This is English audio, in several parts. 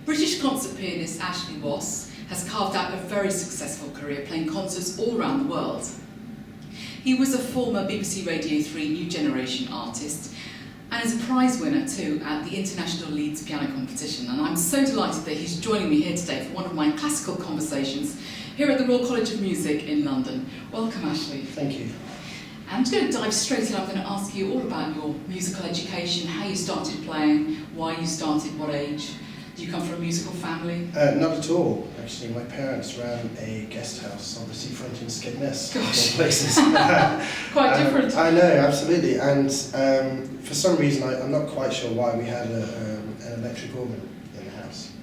British concert pianist Ashley Wass has carved out a very successful career playing concerts all around the world. He was a former BBC Radio 3 New Generation artist and is a prize winner too at the International Leeds Piano Competition, and I'm so delighted that he's joining me here today for one of my classical conversations here at the Royal College of Music in London. Welcome, Ashley. Thank you. I'm just going to dive straight in. I'm going to ask you all about your musical education, how you started playing, why you started, what age. Do you come from a musical family? Not at all, actually. My parents ran a guest house on the seafront in Skegness, of all places. Quite different. I know, absolutely. And for some reason, I'm not quite sure why, we had an electric organ in the house.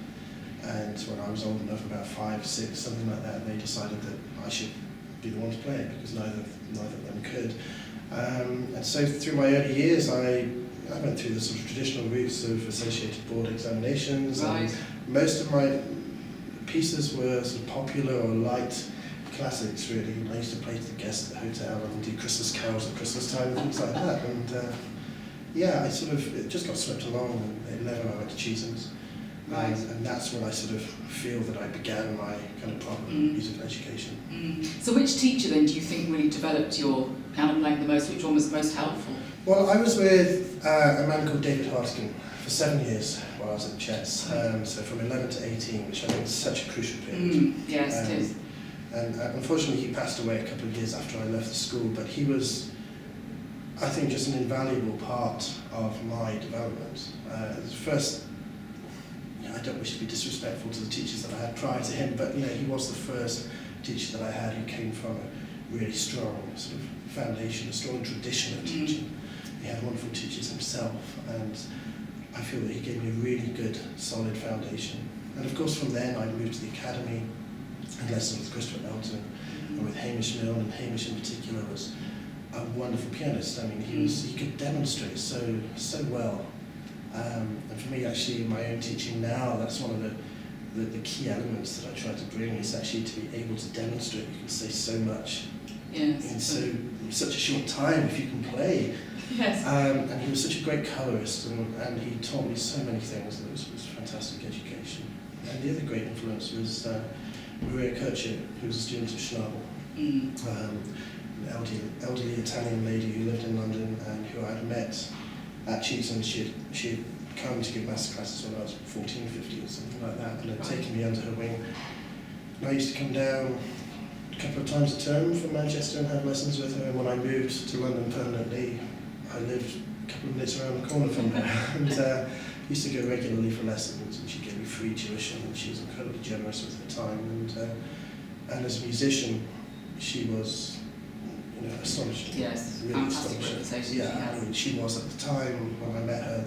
And when I was old enough, about 5, 6, something like that, they decided that I should be the one to play it because neither of them could. And so through my early years, I went through the sort of traditional routes of associated board examinations. Right. And most of my pieces were sort of popular or light classics, really. I used to play to the guests at the hotel and do Christmas carols at Christmas time and things like that. And yeah, it just got swept along. And at 11 I went to Chisholm's. Right. And that's when I sort of feel that I began my kind of proper musical education. So which teacher then do you think really developed your piano playing the most? Which one was the most helpful? Well, I was with a man called David Hartigan for 7 years while I was at chess. So from 11 to 18, which I think is such a crucial period. Yes, it is. And unfortunately he passed away a couple of years after I left the school, but he was, I think, just an invaluable part of my development. First, I don't wish to be disrespectful to the teachers that I had prior to him, but he was the first teacher that I had who came from a really strong sort of foundation, a strong tradition of teaching. He had wonderful teachers himself, and I feel that he gave me a really good, solid foundation. And of course from then I moved to the academy and lessons with Christopher Melton and with Hamish Milne, and Hamish in particular was a wonderful pianist. I mean, he could demonstrate so well. And for me, actually, in my own teaching now, that's one of the key elements that I try to bring, is actually to be able to demonstrate. You can say so much in such a short time if you can play. Yes. And he was such a great colourist, and he taught me so many things. It was fantastic education. And the other great influence was Maria Kircher, who was a student of Schnabel, an elderly Italian lady who lived in London and who I had met at Chisholm. She had come to give master classes when I was 14, 15 or something like that, and had taken me under her wing. And I used to come down a couple of times a term from Manchester and have lessons with her, and when I moved to London permanently, I lived a couple of minutes around the corner from her, and used to go regularly for lessons, and she gave me free tuition, and she was incredibly generous with her time, and as a musician, she was astonishing. Yes, really fantastic reputation. Yeah, I mean, she was at the time when I met her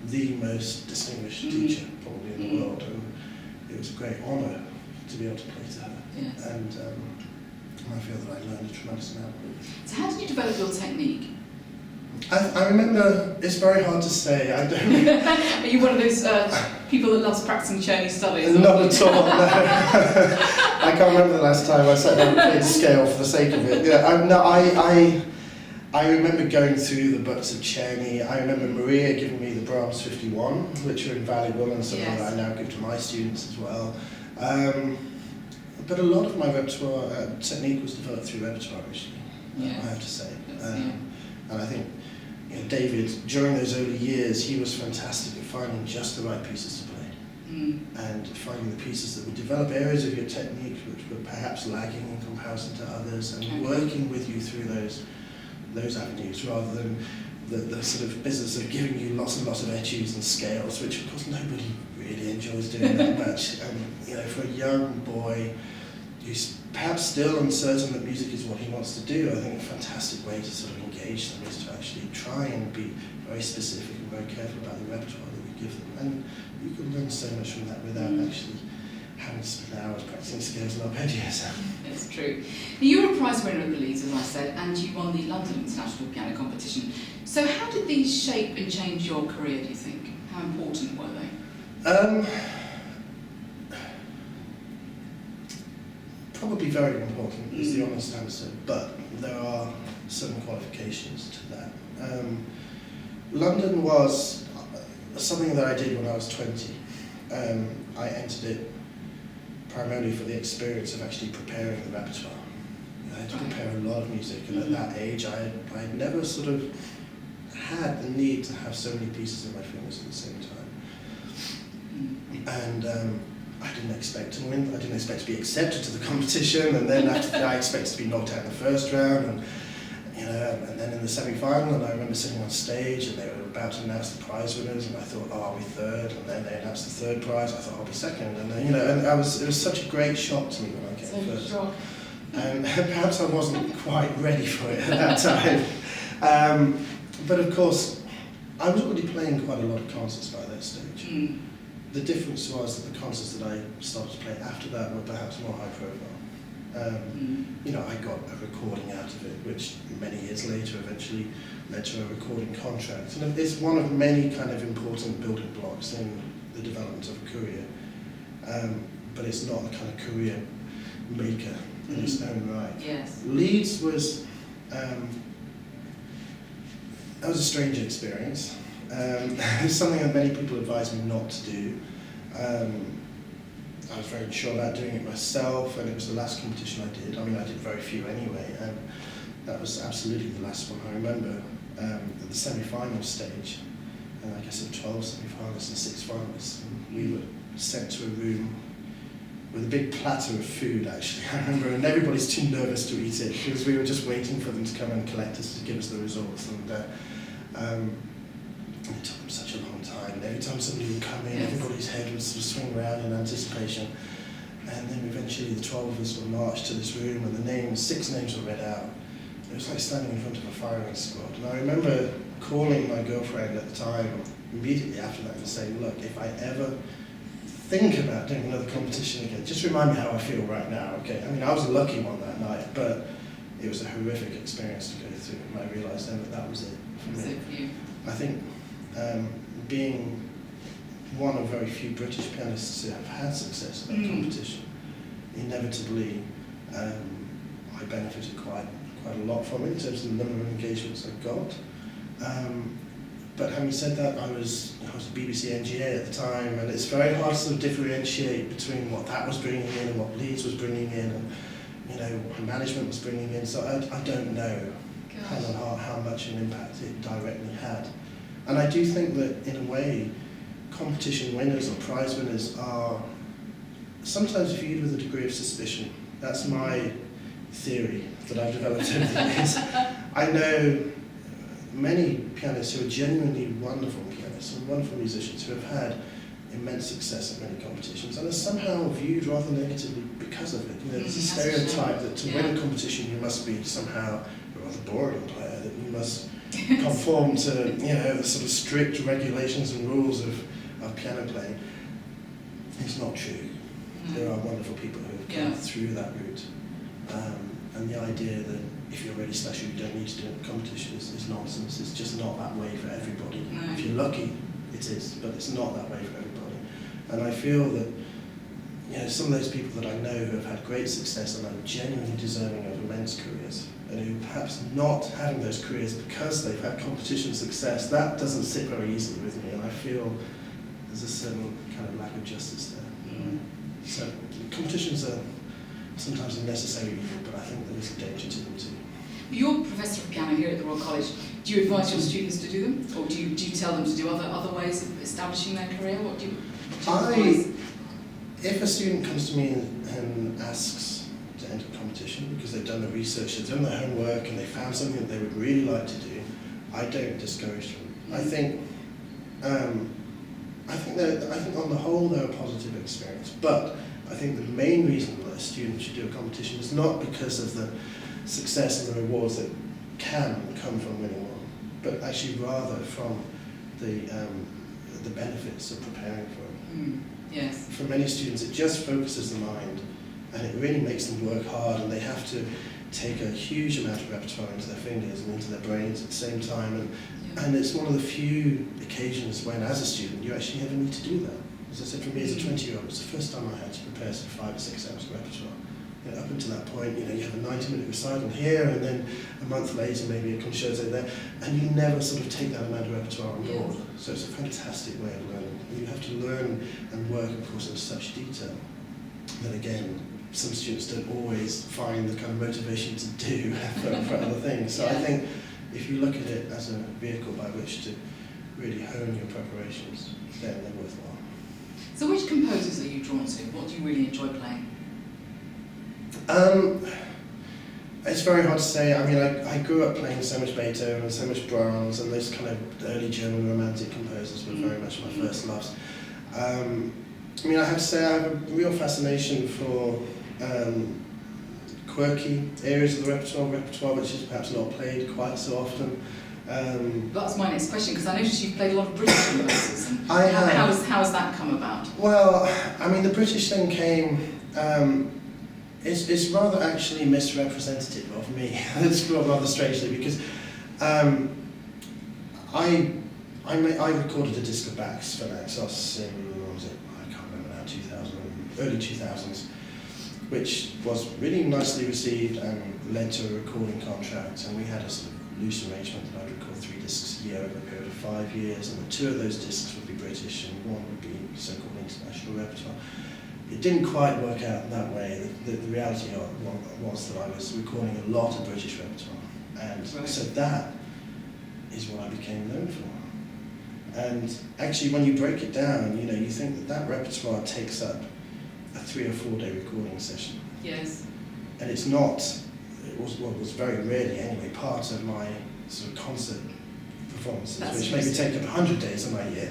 the most distinguished teacher probably in the world, and it was a great honour to be able to play to her. Yes. And I feel that I learned a tremendous amount. So how did you develop your technique? I remember, it's very hard to say. I don't. Are you one of those people that loves practicing Czerny studies? Not at all, no. I can't remember the last time I sat down and played a scale for the sake of it. Yeah, I remember going through the books of Czerny. I remember Maria giving me the Brahms 51, which are invaluable and something that I now give to my students as well. But a lot of my repertoire technique was developed through repertoire, actually, I have to say. And I think David, during those early years, he was fantastic at finding just the right pieces to play. And finding the pieces that would develop areas of your technique which were perhaps lagging in comparison to others, and working with you through those avenues, rather than the sort of business of giving you lots and lots of etudes and scales, which of course nobody really enjoys doing that much. And for a young boy who's perhaps still uncertain that music is what he wants to do, I think a fantastic way to sort of engage them is to actually try and be very specific and very careful about the repertoire that we give them. And you can learn so much from that without actually having to spend hours practicing scales and arpeggios. It's true. You were a prize winner at the Leeds, as I said, and you won the London International Piano Competition. So how did these shape and change your career, do you think? How important were they? Probably very important is the honest answer, but there are certain qualifications to that. London was something that I did when I was 20, I entered it primarily for the experience of actually preparing the repertoire. I had to prepare a lot of music, and at that age I had never sort of had the need to have so many pieces at my fingers at the same time. And I didn't expect to win. I didn't expect to be accepted to the competition, and then after that I expected to be knocked out in the first round, and and then in the semi-final, and I remember sitting on stage and they were about to announce the prize winners, and I thought, oh, I'll be third, and then they announced the third prize, I thought I'll be second, and then, and it was such a great shock to me when I came first. And perhaps I wasn't quite ready for it at that time. But of course, I was already playing quite a lot of concerts by that stage. The difference was that the concerts that I started to play after that were perhaps more high profile. I got a recording out of it, which many years later eventually led to a recording contract. And it's one of many kind of important building blocks in the development of a career. But it's not a kind of career maker in its own right. Yes. Leeds was that was a strange experience. It's something that many people advised me not to do. I was very unsure about doing it myself, and it was the last competition I did. I mean, I did very few anyway, and that was absolutely the last one. I remember at the semi-final stage, and I guess there were 12 semi-finalists and 6 finalists, and we were sent to a room with a big platter of food, actually, I remember, and everybody's too nervous to eat it, because we were just waiting for them to come and collect us to give us the results, and it took them such a long time, and every time somebody would come in, everybody's head would sort of swing around in anticipation, and then eventually the 12 of us were marched to this room, and 6 names were read out. It was like standing in front of a firing squad, and I remember calling my girlfriend at the time, immediately after that, and saying, look, if I ever think about doing another competition again, just remind me how I feel right now, okay? I mean, I was a lucky one that night, but it was a horrific experience to go through, and I realised then that was it for me. I think being one of very few British pianists who have had success in that competition, inevitably I benefited quite a lot from it in terms of the number of engagements I got. But having said that, I was a BBC NGA at the time, and it's very hard to sort of differentiate between what that was bringing in and what Leeds was bringing in, and what management was bringing in. So I don't know how much an impact it directly had. And I do think that, in a way, competition winners or prize winners are sometimes viewed with a degree of suspicion. That's my theory that I've developed over the years. I know many pianists who are genuinely wonderful pianists and wonderful musicians who have had immense success at many competitions and are somehow viewed rather negatively because of it. There's a stereotype that to win a competition you must be somehow a rather boring player, that you must conform to the sort of strict regulations and rules of piano playing. It's not true. There are wonderful people who have come through that route. And the idea that if you're really special you don't need to do a competition is nonsense. It's just not that way for everybody. No. If you're lucky, it is, but it's not that way for everybody. And I feel that some of those people that I know who have had great success and are genuinely deserving of immense careers, and who perhaps not having those careers because they've had competition success, that doesn't sit very easily with me, and I feel there's a certain kind of lack of justice there. So competitions are sometimes a necessary evil, but I think there is a danger to them too. You're Professor of Piano here at the Royal College. Do you advise your students to do them? Or do you tell them to do other ways of establishing their career? What do you advise? If a student comes to me and asks to enter a competition because they've done the research, they've done their homework, and they found something that they would really like to do, I don't discourage them. I think on the whole they're a positive experience, but I think the main reason that a student should do a competition is not because of the success and the rewards that can come from winning one, but actually rather from the benefits of preparing for it. Yes. For many students it just focuses the mind, and it really makes them work hard, and they have to take a huge amount of repertoire into their fingers and into their brains at the same time, and it's one of the few occasions when, as a student, you actually ever need to do that. As I said, for me as a 20-year-old, it's the first time I had to prepare 5 or 6 hours of repertoire. Up until that point, you have a 90-minute recital here, and then a month later maybe a concerto there, and you never sort of take that amount of repertoire on board. Yes. So it's a fantastic way of learning. And you have to learn and work, of course, in such detail that, again, some students don't always find the kind of motivation to do for other things. So I think if you look at it as a vehicle by which to really hone your preparations, then they're worthwhile. So which composers are you drawn to? What do you really enjoy playing? It's very hard to say. I mean, I grew up playing so much Beethoven and so much Brahms, and those kind of early German romantic composers were very much my first loves. I mean, I have to say I have a real fascination for quirky areas of the repertoire which is perhaps not played quite so often. That's my next question, because I noticed you've played a lot of British composers. And I have. How has that come about? Well, I mean, the British thing came. It's rather actually misrepresentative of me. It's rather strangely, because I recorded a disc of Bach's for Naxos in, what was it? I can't remember now, early 2000s, which was really nicely received and led to a recording contract. And we had a sort of loose arrangement that I'd record 3 discs a year over a period of 5 years, and 2 of those discs would be British and 1 would be so-called international repertoire. It didn't quite work out that way. The reality was that I was recording a lot of British repertoire, and so that is what I became known for. And actually, when you break it down, you think that repertoire takes up a 3 or 4 day recording session. Yes. And it's not. It was very rarely anyway part of my sort of concert performances, which maybe take up 100 days of my year.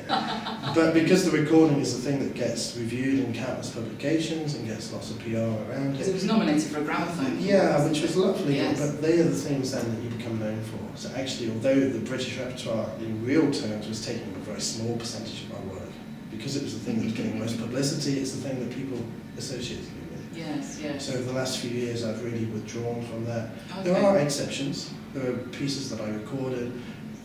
But because the recording is the thing that gets reviewed in countless publications and gets lots of PR around Because it was nominated for a gramophone. Yeah, which was lovely, yes. But they are the things then that you become known for. So actually, although the British repertoire in real terms was taking a very small percentage of my work, because it was the thing that was getting most publicity, it's the thing that people associated me with. Yes, yes. So over the last few years, I've really withdrawn from that. Okay. There are exceptions. There are pieces that I recorded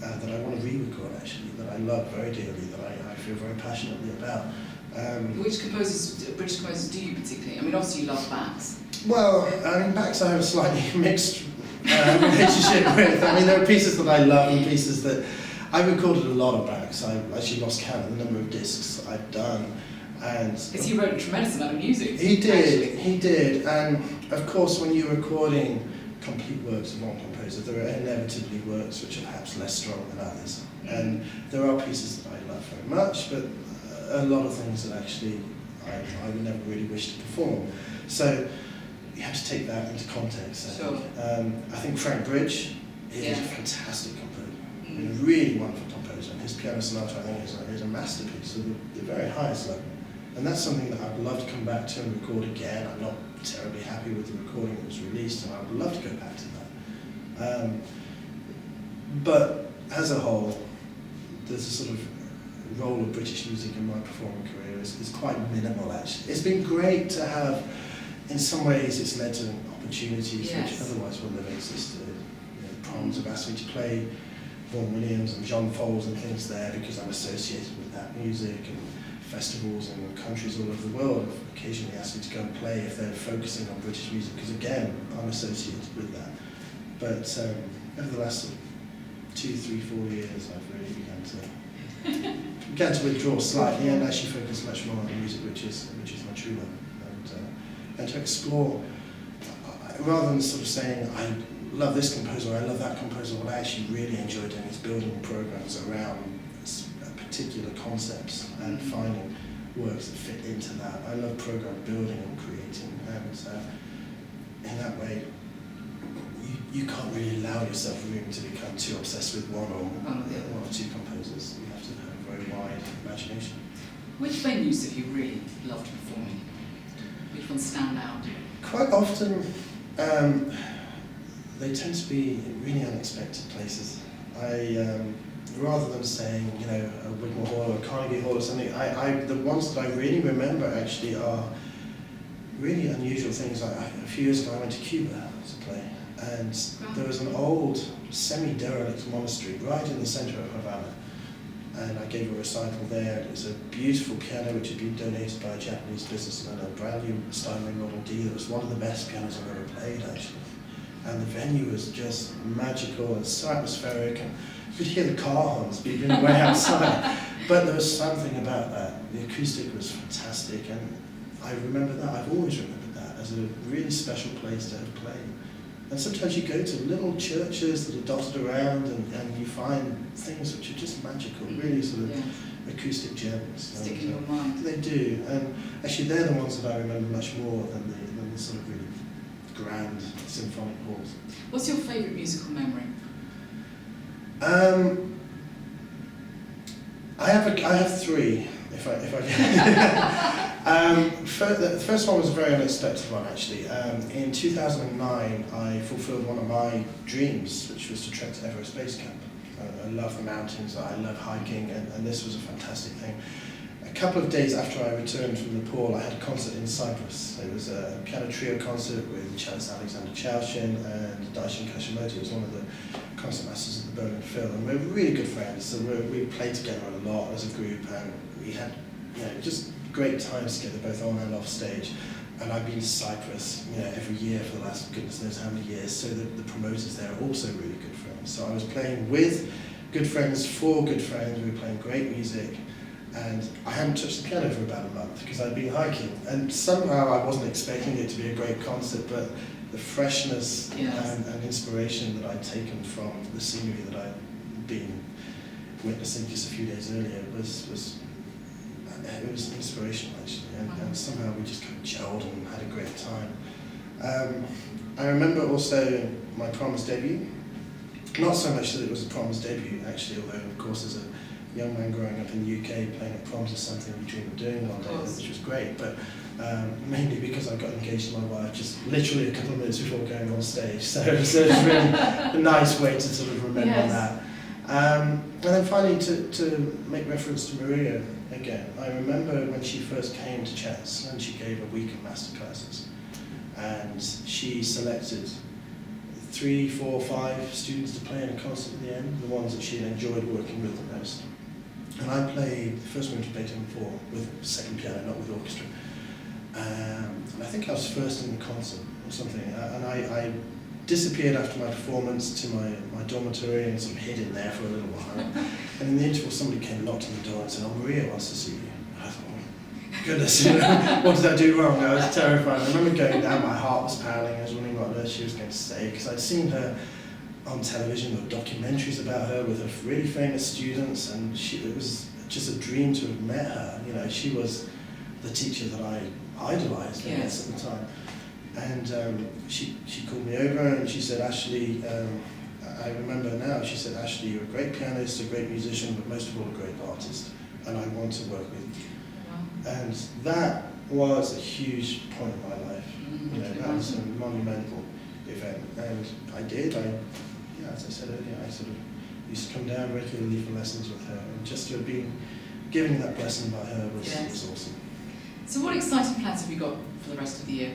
that I want to re-record, actually, that I love very dearly, that I feel very passionately about. Which British composers do you particularly? I mean, obviously you love Bach's. Well, I mean, Bach's I have a slightly mixed relationship with. I mean, there are pieces that I love and pieces that... I recorded a lot of Bach's. I actually lost count of the number of discs I've done. Because he wrote a tremendous amount of music. He did. And of course, when you're recording complete works of one composer, there are inevitably works which are perhaps less strong than others. And there are pieces that I love very much, but a lot of things that actually I would never really wish to perform. So you have to take that into context. Sure. I think Frank Bridge is a fantastic composer, a really wonderful composer, and his piano sonata, I think, is a masterpiece of the very highest level. And that's something that I'd love to come back to and record again. I'm not terribly happy with the recording that was released, and I would love to go back to that. But as a whole, there's a sort of role of British music in my performing career is quite minimal, actually. It's been great to have, in some ways, it's led to opportunities which otherwise wouldn't have existed. Proms have asked me to play Vaughan Williams and John Foles and things there because I'm associated with that music, and festivals in countries all over the world have occasionally asked me to go and play if they're focusing on British music, because again, I'm associated with that. But over the last 2, 3, 4 years, I've really began to withdraw slightly and actually focus much more on the music which is my true love, and to explore, rather than sort of saying I love this composer, I love that composer. What I actually really enjoy doing is building programs around particular concepts and finding works that fit into that. I love program building and creating, and in that way, you can't really allow yourself room to become too obsessed with one or two composers. You have to have a very wide imagination. Which venues have you really loved performing? Which ones stand out? Quite often, they tend to be really unexpected places. Rather than saying, a Wigmore Hall or a Carnegie Hall or something, the ones that I really remember actually are really unusual things. A few years ago I went to Cuba to play, and there was an old semi-derelict monastery right in the centre of Havana, and I gave a recital there. It was a beautiful piano which had been donated by a Japanese businessman, a brand new Steinway Model D that was one of the best pianos I've ever played, actually. And the venue was just magical and so atmospheric, and you could hear the car horns beeping way outside. But there was something about that. The acoustic was fantastic, and I remember that. I've always remembered that as a really special place to have played. And sometimes you go to little churches that are dotted around, and you find things which are just magical, really sort of acoustic gems. Stick in your mind. They do, and actually they're the ones that I remember much more than the sort of really grand symphonic halls. What's your favourite musical memory? I have three, if I can. The first one was a very unexpected one, actually. In 2009, I fulfilled one of my dreams, which was to trek to Everest Base Camp. I love the mountains, I love hiking, and this was a fantastic thing. A couple of days after I returned from Nepal, I had a concert in Cyprus. It was a piano trio concert with cellist Alexander Chaushin and Daishin Kashimoto, who was one of the concertmasters at the Berlin Phil, and we were really good friends. So we played together a lot as a group, and we had just great times together, both on and off stage. And I've been to Cyprus every year for the last goodness knows how many years, so the promoters there are also really good friends. So I was playing with good friends, for good friends, we were playing great music. And I hadn't touched the piano for about a month because I'd been hiking, and somehow I wasn't expecting it to be a great concert, but the freshness and inspiration that I'd taken from the scenery that I'd been witnessing just a few days earlier was inspirational, actually, and somehow we just kind of gelled and had a great time. I remember also my proms debut, not so much that it was a proms debut actually, although of course as a young man growing up in the UK, playing at proms is something we dream of doing one day, which was great, but mainly because I got engaged to my wife just literally a couple of minutes before going on stage, so it was really a nice way to sort of remember that. And then finally, to make reference to Maria again, I remember when she first came to Chess and she gave a week of masterclasses, and she selected 3, 4, 5 students to play in a concert at the end, the ones that she had enjoyed working with the most. And I played the first movement of Beethoven 4 with second piano, not with orchestra. And I think I was first in the concert or something. And I disappeared after my performance to my dormitory and sort of hid in there for a little while. And in the interval, somebody came and knocked on the door and said, "Oh, Maria wants to see you." And I thought, oh, goodness, what did I do wrong? I was terrified. I remember going down, my heart was pounding. I was wondering what on earth she was going to say, because I'd seen her on television with documentaries about her with her really famous students, and it was just a dream to have met her. She was the teacher that I idolised at the time. And she called me over and she said, "Ashley, I remember now," she said, "Ashley, you're a great pianist, a great musician, but most of all a great artist, and I want to work with you." Wow. And that was a huge point in my life. That was a monumental event, and I did. As I said earlier, I sort of used to come down regularly for lessons with her, and just to have been given that blessing by her was awesome. So what exciting plans have you got for the rest of the year?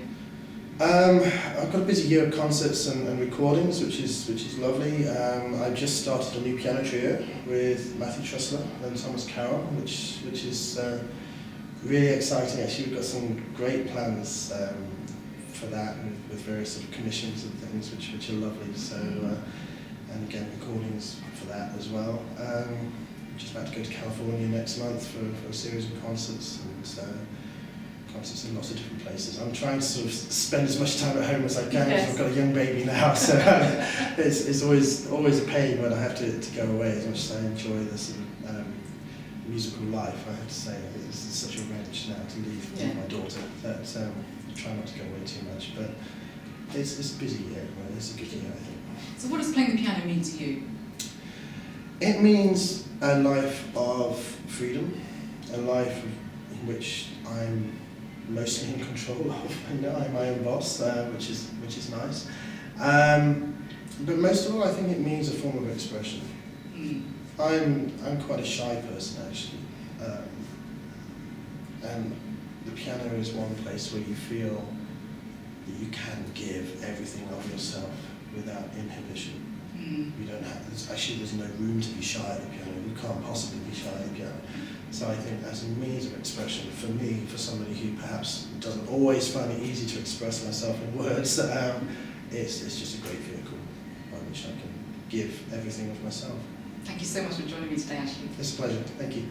I've got a busy year of concerts and recordings, which is lovely. I've just started a new piano trio with Matthew Trussler and Thomas Carroll, which is really exciting. Actually, we've got some great plans for that, with various sort of commissions and things, which are lovely. So, and again, recordings for that as well. Just about to go to California next month for a series of concerts, and concerts in lots of different places. I'm trying to sort of spend as much time at home as I can, because I've got a young baby now, so it's always a pain when I have to go away, as much as I enjoy the sort of musical life. I have to say, it's such a wrench now to leave my daughter that I try not to go away too much, but it's a busy year, it's a good year, I think. So what does playing the piano mean to you? It means a life of freedom, a life in which I'm mostly in control of. I'm my own boss, which is nice. But most of all, I think it means a form of expression. I'm quite a shy person, actually, and the piano is one place where you feel that you can give everything of yourself without inhibition. We don't have, there's no room to be shy at the piano. We can't possibly be shy at the piano. So I think as a means of expression, for me, for somebody who perhaps doesn't always find it easy to express myself in words, it's just a great vehicle by which I can give everything of myself. Thank you so much for joining me today, Ashley. It's a pleasure. Thank you.